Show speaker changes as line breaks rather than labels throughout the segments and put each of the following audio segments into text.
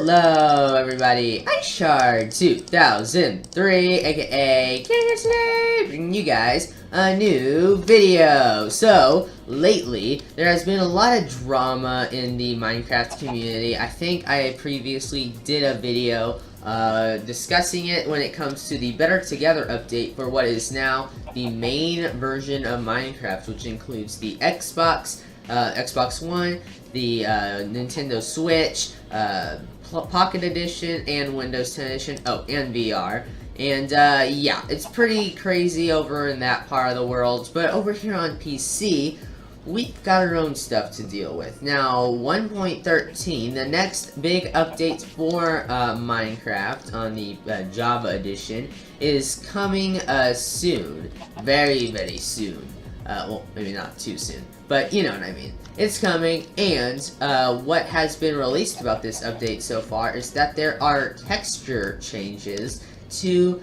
Hello everybody, iShard2003 aka today, bringing you guys a new video. So, lately, there has been a lot of drama in the Minecraft community. I think I previously did a video discussing it when it comes to the Better Together update for what is now the main version of Minecraft, which includes the Xbox One, the Nintendo Switch, Pocket Edition, and Windows 10 Edition, and VR. And yeah, it's pretty crazy over in that part of the world, but over here on PC, we've got our own stuff to deal with. Now, 1.13, the next big update for Minecraft on the Java Edition is coming soon. Very, very soon. Well, maybe not too soon, but you know what I mean. It's coming, and what has been released about this update so far is that there are texture changes to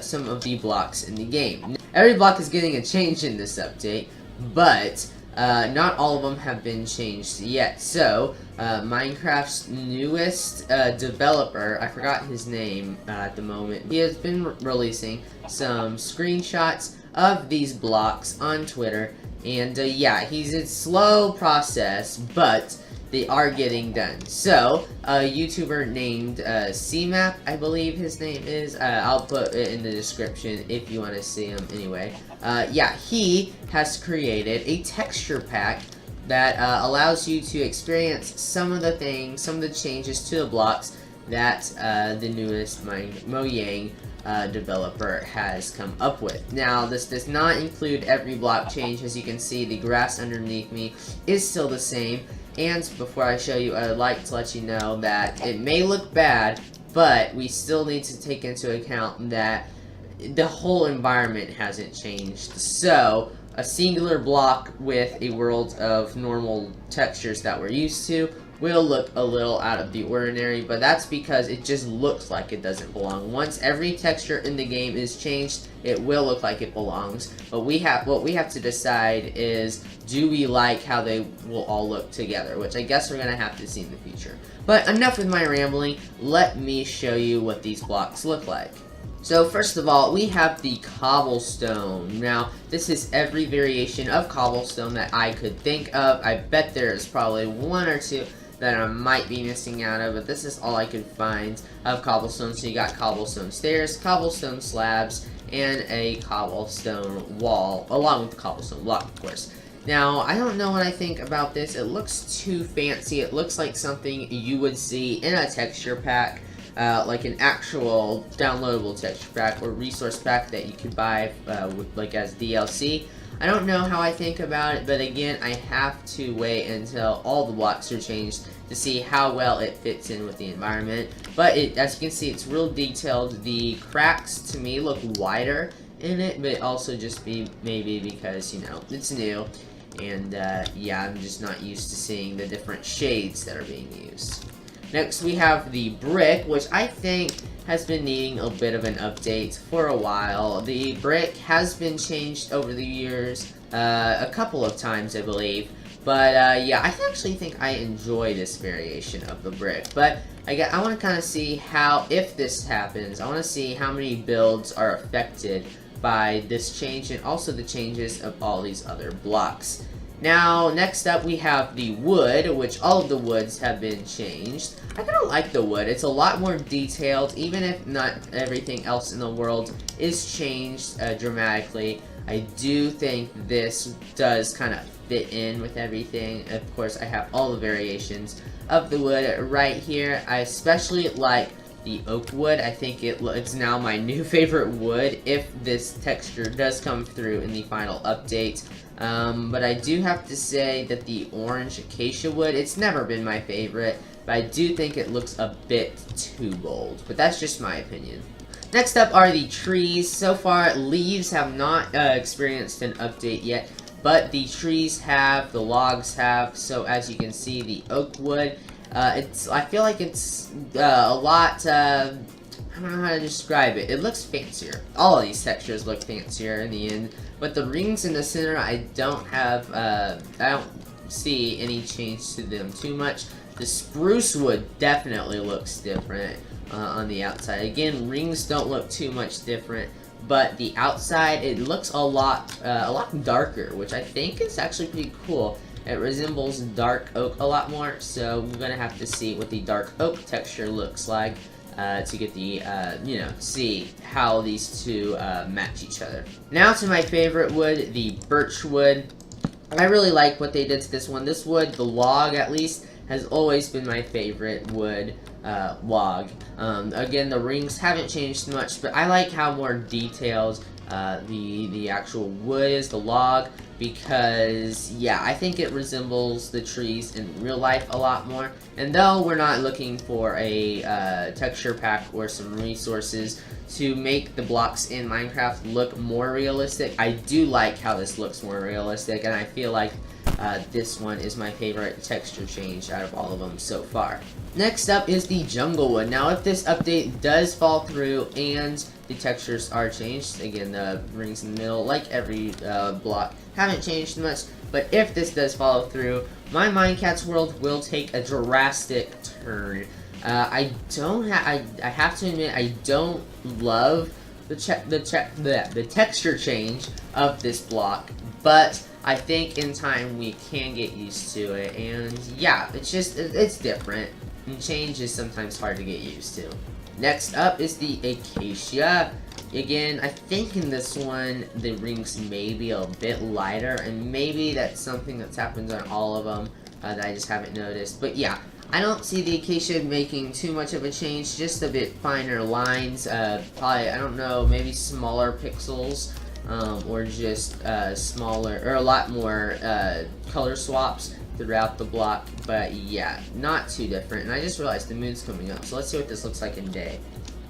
some of the blocks in the game. Every block is getting a change in this update, but not all of them have been changed yet. So, Minecraft's newest developer, I forgot his name at the moment, he has been releasing some screenshots of these blocks on Twitter, and yeah, it's a slow process, but they are getting done. So, a YouTuber named CMAP, I believe his name is, I'll put it in the description if you want to see him anyway. Yeah, he has created a texture pack that allows you to experience some of the changes to the blocks that the newest Mojang developer has come up with. Now, this does not include every block change. As you can see, the grass underneath me is still the same. And before I show you, I would like to let you know that it may look bad, but we still need to take into account that the whole environment hasn't changed. So, a singular block with a world of normal textures that we're used to will look a little out of the ordinary, but that's because it just looks like it doesn't belong. Once every texture in the game is changed, it will look like it belongs. But what we have to decide is, do we like how they will all look together, which I guess we're gonna have to see in the future. But enough with my rambling, let me show you what these blocks look like. So first of all, we have the Cobblestone. Now, this is every variation of Cobblestone that I could think of. I bet there's probably one or two that I might be missing out of, but this is all I could find of Cobblestone. So you got Cobblestone stairs, Cobblestone slabs, and a Cobblestone wall, along with the Cobblestone block, of course. Now, I don't know what I think about this. It looks too fancy. It looks like something you would see in a texture pack. Like an actual downloadable texture pack or resource pack that you could buy like as DLC. I don't know how I think about it, but again, I have to wait until all the blocks are changed to see how well it fits in with the environment. But as you can see, it's real detailed. The cracks to me look wider in it, but also just maybe because, you know, it's new. And yeah, I'm just not used to seeing the different shades that are being used. Next, we have the brick, which I think has been needing a bit of an update for a while. The brick has been changed over the years a couple of times, I believe. But yeah, I actually think I enjoy this variation of the brick. But I want to kind of see how, if this happens, I want to see how many builds are affected by this change and also the changes of all these other blocks. Now, next up we have the wood, which all of the woods have been changed. I kind of like the wood. It's a lot more detailed, even if not everything else in the world is changed dramatically. I do think this does kind of fit in with everything. Of course, I have all the variations of the wood right here. I especially like the oak wood. I think it's now my new favorite wood if this texture does come through in the final update. But I do have to say that the orange acacia wood, it's never been my favorite, but I do think it looks a bit too bold. But that's just my opinion. Next up are the trees. So far, leaves have not experienced an update yet, but the trees have, the logs have. So as you can see, the oak wood, I feel like it's a lot, I don't know how to describe it. It looks fancier. All of these textures look fancier in the end, but the rings in the center, I don't see any change to them too much. The spruce wood definitely looks different on the outside. Again, rings don't look too much different, but the outside, it looks a lot darker, which I think is actually pretty cool. It resembles dark oak a lot more, so we're gonna have to see what the dark oak texture looks like to get the, see how these two match each other. Now to my favorite wood, the birch wood. I really like what they did to this one. This wood, the log at least, has always been my favorite wood log. Again, the rings haven't changed much, but I like how more detailed the actual wood is, the log, because yeah, I think it resembles the trees in real life a lot more. And though we're not looking for a texture pack or some resources to make the blocks in Minecraft look more realistic, I do like how this looks more realistic, and I feel like this one is my favorite texture change out of all of them so far. Next up is the jungle wood. Now if this update does fall through and the textures are changed, again the rings in the middle, like every block, haven't changed much, but if this does follow through, my Minecraft world will take a drastic turn. I have to admit, I don't love the texture change of this block, but I think in time we can get used to it, and yeah, it's different, and change is sometimes hard to get used to. Next up is the acacia. Again, I think in this one, the rings may be a bit lighter, and maybe that's something that's happened on all of them that I just haven't noticed, but yeah. I don't see the acacia making too much of a change, just a bit finer lines, probably, I don't know, maybe smaller pixels, or just smaller, or a lot more color swaps throughout the block, but yeah, not too different. And I just realized the moon's coming up, so let's see what this looks like in day.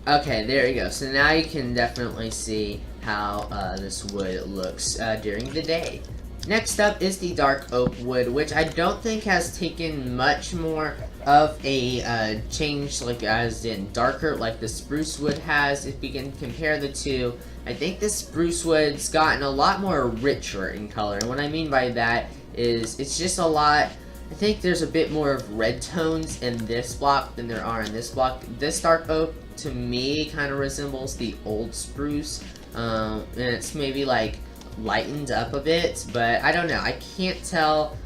Okay, there you go. So now you can definitely see how this wood looks during the day. Next up is the dark oak wood, which I don't think has taken much more of a change, like as in darker, like the spruce wood has. If we can compare the two, I think the spruce wood's gotten a lot more richer in color. And what I mean by that is it's just a lot, I think there's a bit more of red tones in this block than there are in this block. This dark oak, to me, kind of resembles the old spruce, and it's maybe like lightened up a bit, but I don't know, I can't tell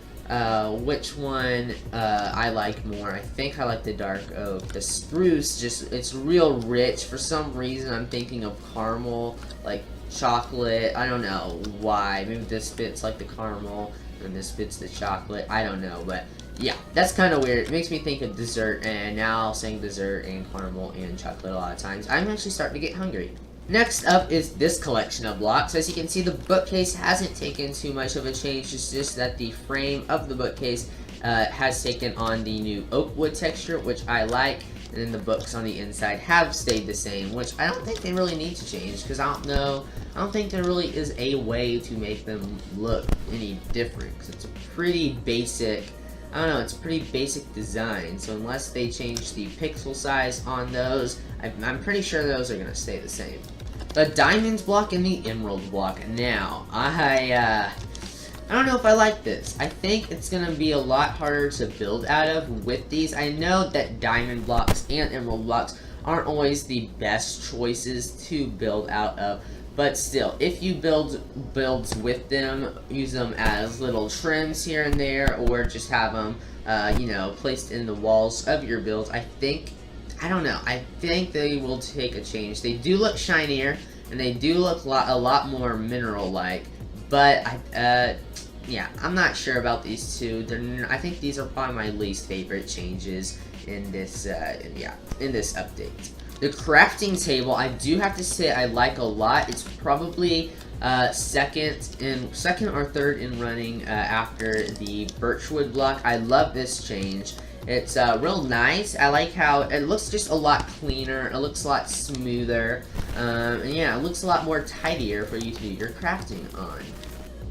which one I like more. I think I like the dark oak. The spruce, it's real rich. For some reason I'm thinking of caramel, like chocolate. I don't know why. Maybe this fits like the caramel and this fits the chocolate. I don't know, but yeah, that's kind of weird. It makes me think of dessert, and now I'll saying dessert and caramel and chocolate a lot of times, I'm actually starting to get hungry. Next up is this collection of blocks. As you can see, the bookcase hasn't taken too much of a change. It's just that the frame of the bookcase has taken on the new oak wood texture, which I like. And then the books on the inside have stayed the same, which I don't think they really need to change, because I don't think there really is a way to make them look any different, because it's a pretty basic, I don't know, it's a pretty basic design. So unless they change the pixel size on those, I'm pretty sure those are going to stay the same. The diamond block and the emerald block. Now, I don't know if I like this. I think it's going to be a lot harder to build out of with these. I know that diamond blocks and emerald blocks aren't always the best choices to build out of, but still, if you build builds with them, use them as little trims here and there, or just have them, placed in the walls of your builds, I don't know, I think they will take a change. They do look shinier, and they do look a lot more mineral-like, but yeah, I'm not sure about these two. I think these are probably my least favorite changes in this, in this update. The crafting table, I do have to say I like a lot. It's probably second or third in running after the birchwood block. I love this change. It's real nice. I like how it looks just a lot cleaner. It looks a lot smoother. And yeah, it looks a lot more tidier for you to do your crafting on.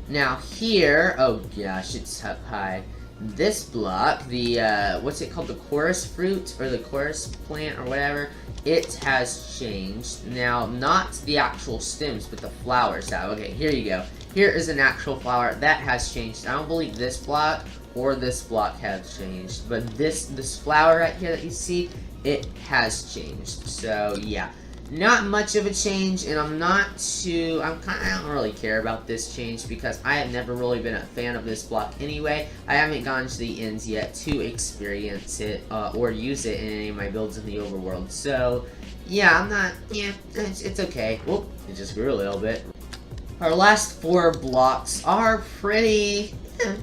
Now here, oh gosh, it's up high. This block, the, what's it called? The chorus fruit, or the chorus plant, or whatever, it has changed. Now, not the actual stems, but the flowers have. Okay, here you go. Here is an actual flower. That has changed. I don't believe this block for this block have changed, but this flower right here that you see, it has changed. So yeah, not much of a change, and I don't really care about this change because I have never really been a fan of this block anyway. I haven't gone to the ends yet to experience it or use it in any of my builds in the overworld. So yeah, it's okay. Whoop, it just grew a little bit. Our last 4 blocks are pretty,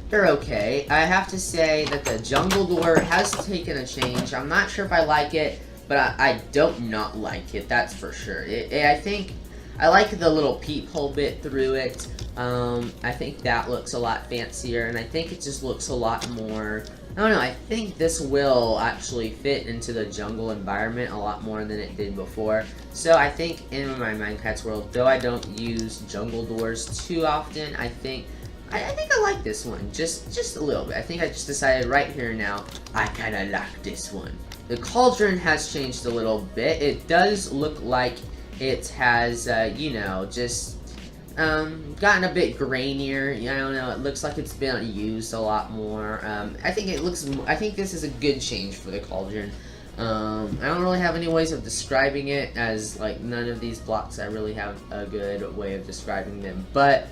they're okay. I have to say that the jungle door has taken a change. I'm not sure if I like it, but I don't not like it, that's for sure. I think I like the little peephole bit through it. I think that looks a lot fancier, and I think it just looks a lot more, I don't know, I think this will actually fit into the jungle environment a lot more than it did before. So I think in my Minecraft world, though I don't use jungle doors too often, I think I like this one, just a little bit. I think I just decided right here now, I kinda like this one. The cauldron has changed a little bit. It does look like it has, you know, just gotten a bit grainier. I don't know, it looks like it's been used a lot more. I think this is a good change for the cauldron. I don't really have any ways of describing it, as like none of these blocks I really have a good way of describing them, but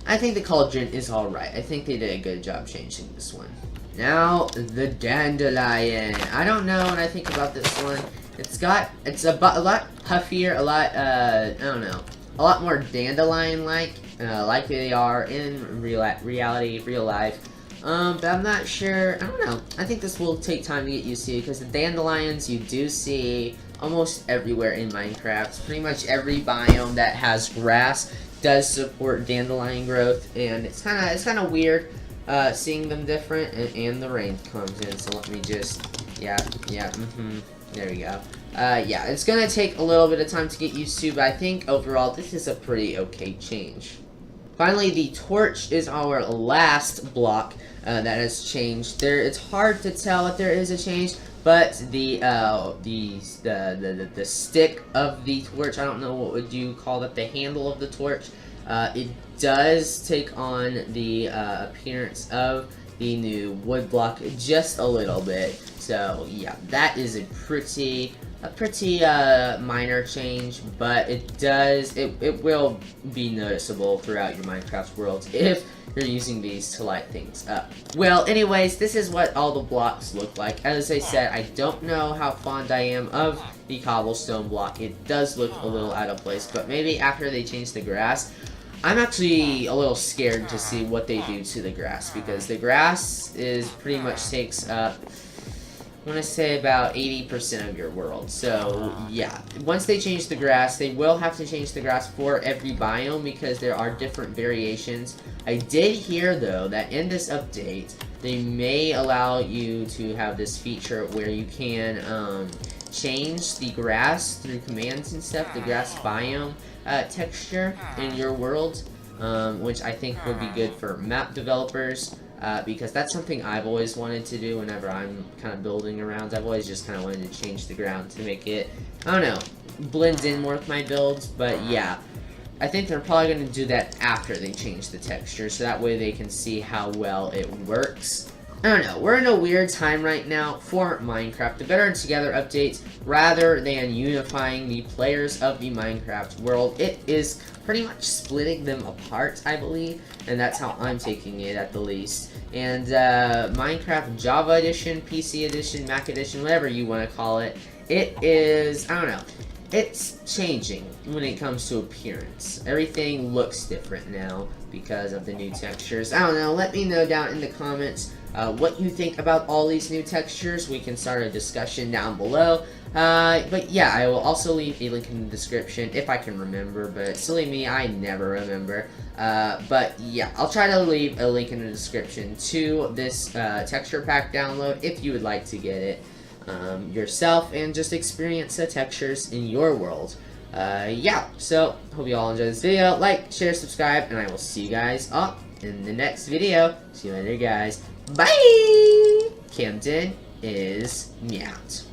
I think the cauldron is alright. I think they did a good job changing this one. Now, the Dandelion. I don't know when I think about this one. It's a lot puffier, a lot, I don't know, a lot more Dandelion-like, like they are in real life. But I'm not sure, I don't know. I think this will take time to get used to, because the Dandelions you do see almost everywhere in Minecraft. Pretty much every biome that has grass does support dandelion growth, and it's kind of weird seeing them different, and the rain comes in, so let me just, there we go. Yeah, it's gonna take a little bit of time to get used to, but I think overall this is a pretty okay change. Finally, the torch is our last block that has changed. It's hard to tell if there is a change, but the stick of the torch, I don't know what would you call that, the handle of the torch, it does take on the appearance of the new wood block just a little bit. So yeah, that is a pretty minor change, but it will be noticeable throughout your Minecraft world if you're using these to light things up. Well, anyways, this is what all the blocks look like. As I said, I don't know how fond I am of the cobblestone block. It does look a little out of place, but maybe after they change the grass, I'm actually a little scared to see what they do to the grass, because the grass pretty much takes up, I want to say, about 80% of your world. So yeah, once they change the grass, they will have to change the grass for every biome, because there are different variations. I did hear though that in this update they may allow you to have this feature where you can change the grass through commands and stuff, the grass biome texture in your world, which I think would be good for map developers. Because that's something I've always wanted to do whenever I'm kind of building around. I've always just kind of wanted to change the ground to make it, I don't know, blend in more with my builds. But yeah, I think they're probably going to do that after they change the texture, so that way they can see how well it works. I don't know, we're in a weird time right now for Minecraft. The Better Together updates, rather than unifying the players of the Minecraft world, it is pretty much splitting them apart, I believe, and that's how I'm taking it at the least. And Minecraft Java Edition, PC Edition, Mac Edition, whatever you want to call it, it is, I don't know, it's changing when it comes to appearance. Everything looks different now because of the new textures. I don't know, let me know down in the comments what you think about all these new textures. We can start a discussion down below. But yeah, I will also leave a link in the description if I can remember, but silly me, I never remember. But yeah, I'll try to leave a link in the description to this texture pack download if you would like to get it yourself and just experience the textures in your world. Yeah, so hope you all enjoyed this video. Like, share, subscribe, and I will see you guys all in the next video. See you later, guys. Bye! Camden is me out.